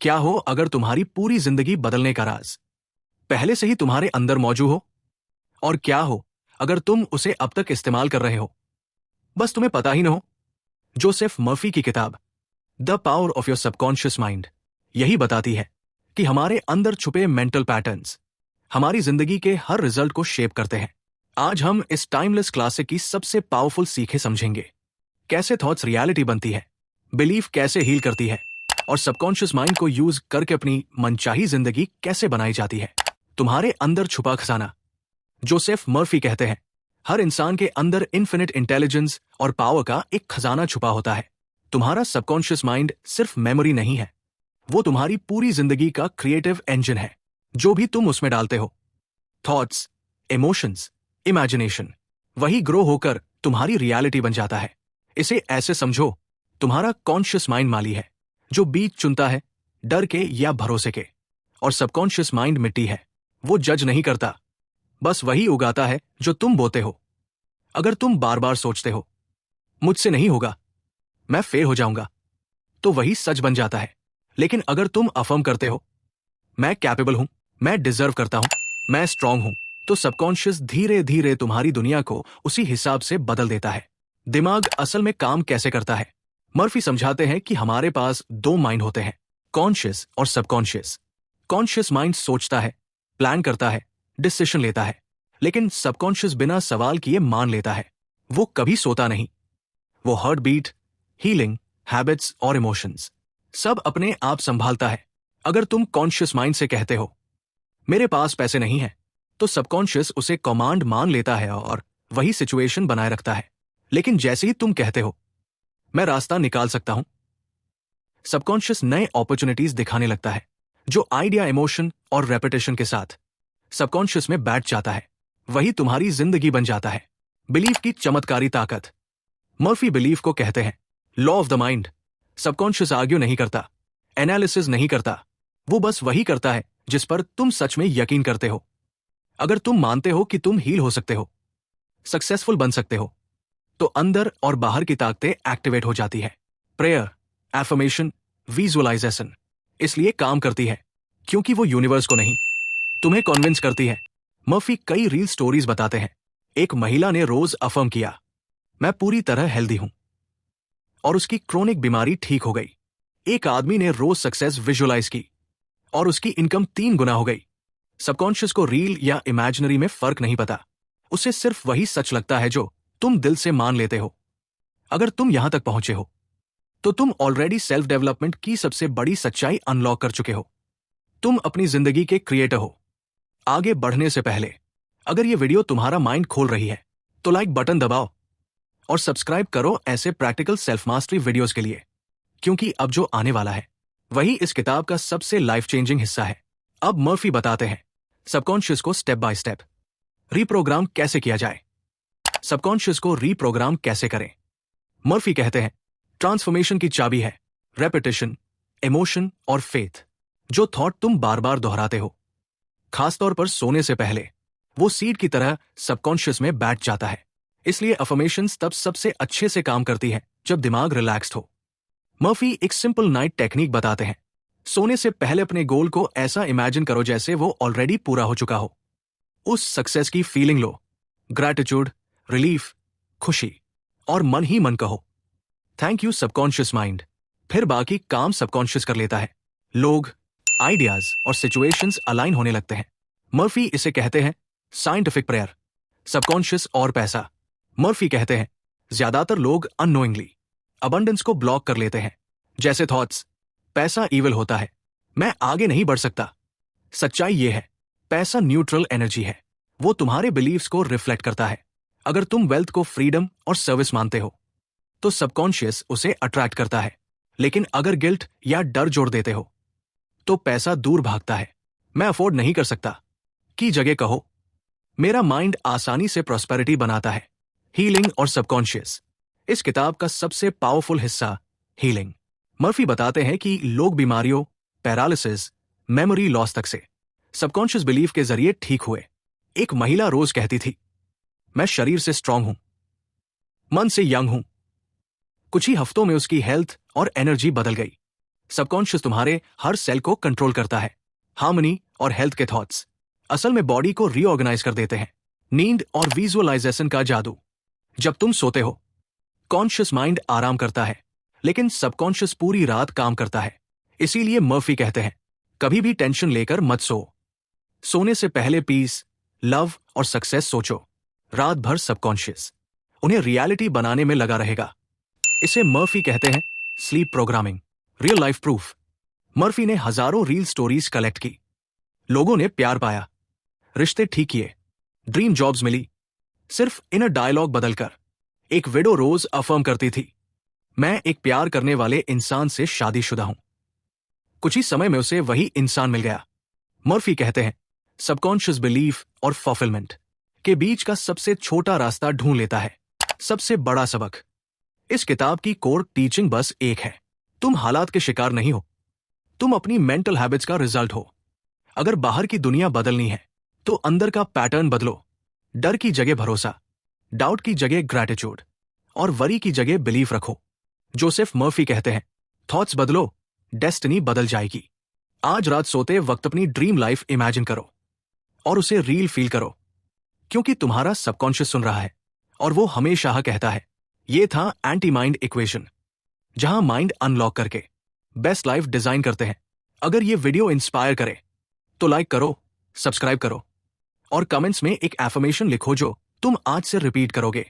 क्या हो अगर तुम्हारी पूरी जिंदगी बदलने का राज पहले से ही तुम्हारे अंदर मौजूद हो? और क्या हो अगर तुम उसे अब तक इस्तेमाल कर रहे हो, बस तुम्हें पता ही न हो? जोसेफ मर्फी की किताब the power of your subconscious mind यही बताती है कि हमारे अंदर छुपे मेंटल पैटर्न्स हमारी जिंदगी के हर रिजल्ट को शेप करते हैं। आज हम इस टाइमलेस क्लासिक की सबसे पावरफुल सीखें समझेंगे। कैसे थॉट्स रियलिटी बनती है, बिलीफ कैसे हील करती है और सबकॉन्शियस माइंड को यूज करके अपनी मनचाही जिंदगी कैसे बनाई जाती है। तुम्हारे अंदर छुपा खजाना। जोसेफ मर्फी कहते हैं, हर इंसान के अंदर इन्फिनिट इंटेलिजेंस और पावर का एक खजाना छुपा होता है। तुम्हारा सबकॉन्शियस माइंड सिर्फ मेमोरी नहीं है, वो तुम्हारी पूरी जिंदगी का क्रिएटिव इंजन है। जो भी तुम उसमें डालते हो, थॉट्स, इमोशंस, इमेजिनेशन, वही ग्रो होकर तुम्हारी रियलिटी बन जाता है। इसे ऐसे समझो, तुम्हारा कॉन्शियस माइंड माली है जो बीज चुनता है, डर के या भरोसे के, और सबकॉन्शियस माइंड मिट्टी है, वो जज नहीं करता, बस वही उगाता है जो तुम बोते हो। अगर तुम बार बार सोचते हो मुझसे नहीं होगा, मैं फेल हो जाऊंगा, तो वही सच बन जाता है। लेकिन अगर तुम अफर्म करते हो मैं कैपेबल हूं, मैं डिजर्व करता हूं, मैं स्ट्रांग हूं, तो सबकॉन्शियस धीरे धीरे तुम्हारी दुनिया को उसी हिसाब से बदल देता है। दिमाग असल में काम कैसे करता है? मर्फी समझाते हैं कि हमारे पास दो माइंड होते हैं, कॉन्शियस और सबकॉन्शियस। कॉन्शियस माइंड सोचता है, प्लान करता है, डिसीजन लेता है, लेकिन सबकॉन्शियस बिना सवाल किए मान लेता है। वो कभी सोता नहीं। वो हार्ट बीट, हीलिंग, हैबिट्स और इमोशंस सब अपने आप संभालता है। अगर तुम कॉन्शियस माइंड से कहते हो मेरे पास पैसे नहीं है, तो सबकॉन्शियस उसे कमांड मान लेता है और वही सिचुएशन बनाए रखता है। लेकिन जैसे ही तुम कहते हो मैं रास्ता निकाल सकता हूं, सबकॉन्शियस नए अपॉर्चुनिटीज दिखाने लगता है, जो आइडिया, इमोशन और रेपिटेशन के साथ सबकॉन्शियस में बैठ जाता है। वही तुम्हारी जिंदगी बन जाता है। बिलीफ की चमत्कारी ताकत। मर्फी बिलीफ को कहते हैं law of the mind. Subconscious argue नहीं करता, एनालिसिस नहीं करता, वो बस वही करता है जिस पर तुम सच में यकीन करते हो। अगर तुम मानते हो कि तुम हील हो सकते हो, सक्सेसफुल बन सकते हो, तो अंदर और बाहर की ताकतें एक्टिवेट हो जाती है। प्रेयर, एफर्मेशन, विजुअलाइजेशन इसलिए काम करती है क्योंकि वो यूनिवर्स को नहीं, तुम्हें कन्विंस करती है। मर्फी कई रील स्टोरीज बताते हैं। एक महिला ने रोज अफर्म किया, मैं पूरी तरह हेल्दी हूं, और उसकी क्रोनिक बीमारी ठीक हो गई। एक आदमी ने रोज सक्सेस विजुअलाइज की और उसकी इनकम 3 गुना हो गई। सबकॉन्शियस को रील या इमेजिनरी में फर्क नहीं पता, उसे सिर्फ वही सच लगता है जो तुम दिल से मान लेते हो। अगर तुम यहां तक पहुंचे हो, तो तुम ऑलरेडी सेल्फ डेवलपमेंट की सबसे बड़ी सच्चाई अनलॉक कर चुके हो। तुम अपनी जिंदगी के क्रिएटर हो। आगे बढ़ने से पहले, अगर यह वीडियो तुम्हारा माइंड खोल रही है, तो लाइक बटन दबाओ और सब्सक्राइब करो ऐसे प्रैक्टिकल सेल्फ मास्टरी वीडियोस के लिए, क्योंकि अब जो आने वाला है वही इस किताब का सबसे लाइफ चेंजिंग हिस्सा है। अब मर्फी बताते हैं सबकॉन्शियस को स्टेप बाय स्टेप रीप्रोग्राम कैसे किया जाए। सबकॉन्शियस को रीप्रोग्राम कैसे करें? मर्फी कहते हैं ट्रांसफॉर्मेशन की चाबी है रेपिटेशन, इमोशन और फेथ। जो थॉट तुम बार बार दोहराते हो, खासतौर पर सोने से पहले, वो सीड की तरह सबकॉन्शियस में बैठ जाता है। इसलिए अफर्मेशंस तब सबसे अच्छे से काम करती है जब दिमाग रिलैक्स्ड हो। मर्फी एक सिंपल नाइट टेक्निक बताते हैं। सोने से पहले अपने गोल को ऐसा इमेजिन करो जैसे वो ऑलरेडी पूरा हो चुका हो। उस सक्सेस की फीलिंग लो, ग्रैटिट्यूड, रिलीफ, खुशी, और मन ही मन कहो थैंक यू सबकॉन्शियस माइंड। फिर बाकी काम सबकॉन्शियस कर लेता है। लोग, आइडियाज और सिचुएशंस अलाइन होने लगते हैं। मर्फी इसे कहते हैं साइंटिफिक प्रेयर। सबकॉन्शियस और पैसा। मर्फी कहते हैं ज्यादातर लोग अननोइंगली अबंडेंस को ब्लॉक कर लेते हैं। जैसे थॉट्स, पैसा इविल होता है, मैं आगे नहीं बढ़ सकता। सच्चाई ये है, पैसा न्यूट्रल एनर्जी है, वो तुम्हारे बिलीव्स को रिफ्लेक्ट करता है। अगर तुम वेल्थ को फ्रीडम और सर्विस मानते हो, तो सबकॉन्शियस उसे अट्रैक्ट करता है। लेकिन अगर गिल्ट या डर जोड़ देते हो, तो पैसा दूर भागता है। मैं अफोर्ड नहीं कर सकता की जगह कहो मेरा माइंड आसानी से प्रॉस्पेरिटी बनाता है। हीलिंग और सबकॉन्शियस। इस किताब का सबसे पावरफुल हिस्सा हीलिंग। मर्फी बताते हैं कि लोग बीमारियों, पैरालिसिस, मेमोरी लॉस तक से सबकॉन्शियस बिलीफ के जरिए ठीक हुए। एक महिला रोज कहती थी मैं शरीर से स्ट्रांग हूं, मन से यंग हूं। कुछ ही हफ्तों में उसकी हेल्थ और एनर्जी बदल गई। सबकॉन्शियस तुम्हारे हर सेल को कंट्रोल करता है। हार्मनी और हेल्थ के थॉट्स असल में बॉडी को रीऑर्गेनाइज कर देते हैं। नींद और विजुअलाइजेशन का जादू। जब तुम सोते हो, कॉन्शियस माइंड आराम करता है, लेकिन सबकॉन्शियस पूरी रात काम करता है। इसीलिए मर्फी कहते हैं, कभी भी टेंशन लेकर मत सो। सोने से पहले पीस, लव और सक्सेस सोचो। रात भर सबकॉन्शियस उन्हें रियलिटी बनाने में लगा रहेगा। इसे मर्फी कहते हैं sleep programming. Real life proof. Murphy ने हजारों रील स्टोरीज कलेक्ट की। लोगों ने प्यार पाया, रिश्ते ठीक किए, ड्रीम जॉब्स मिली, सिर्फ इनर डायलॉग बदलकर। एक विडो रोज अफर्म करती थी, मैं एक प्यार करने वाले इंसान से शादीशुदा हूं। कुछ ही समय में उसे वही इंसान मिल गया। मर्फी कहते हैं सबकॉन्शियस बिलीफ और फुलफिलमेंट के बीच का सबसे छोटा रास्ता ढूंढ लेता है सबसे बड़ा सबक। इस किताब की कोर टीचिंग बस एक है, तुम हालात के शिकार नहीं हो, तुम अपनी मेंटल हैबिट्स का रिजल्ट हो। अगर बाहर की दुनिया बदलनी है तो अंदर का पैटर्न बदलो। डर की जगह भरोसा, डाउट की जगह ग्रैटिट्यूड और वरी की जगह बिलीफ रखो। जोसेफ मर्फी कहते हैं थॉट्स बदलो, डेस्टिनी बदल जाएगी। आज रात सोते वक्त अपनी ड्रीम लाइफ इमेजिन करो और उसे रियल फील करो, क्योंकि तुम्हारा सबकॉन्शियस सुन रहा है और वो हमेशा कहता है। ये था एंटी माइंड इक्वेशन, जहां माइंड अनलॉक करके बेस्ट लाइफ डिजाइन करते हैं। अगर ये वीडियो इंस्पायर करे तो लाइक करो, सब्सक्राइब करो और कमेंट्स में एक एफर्मेशन लिखो जो तुम आज से रिपीट करोगे।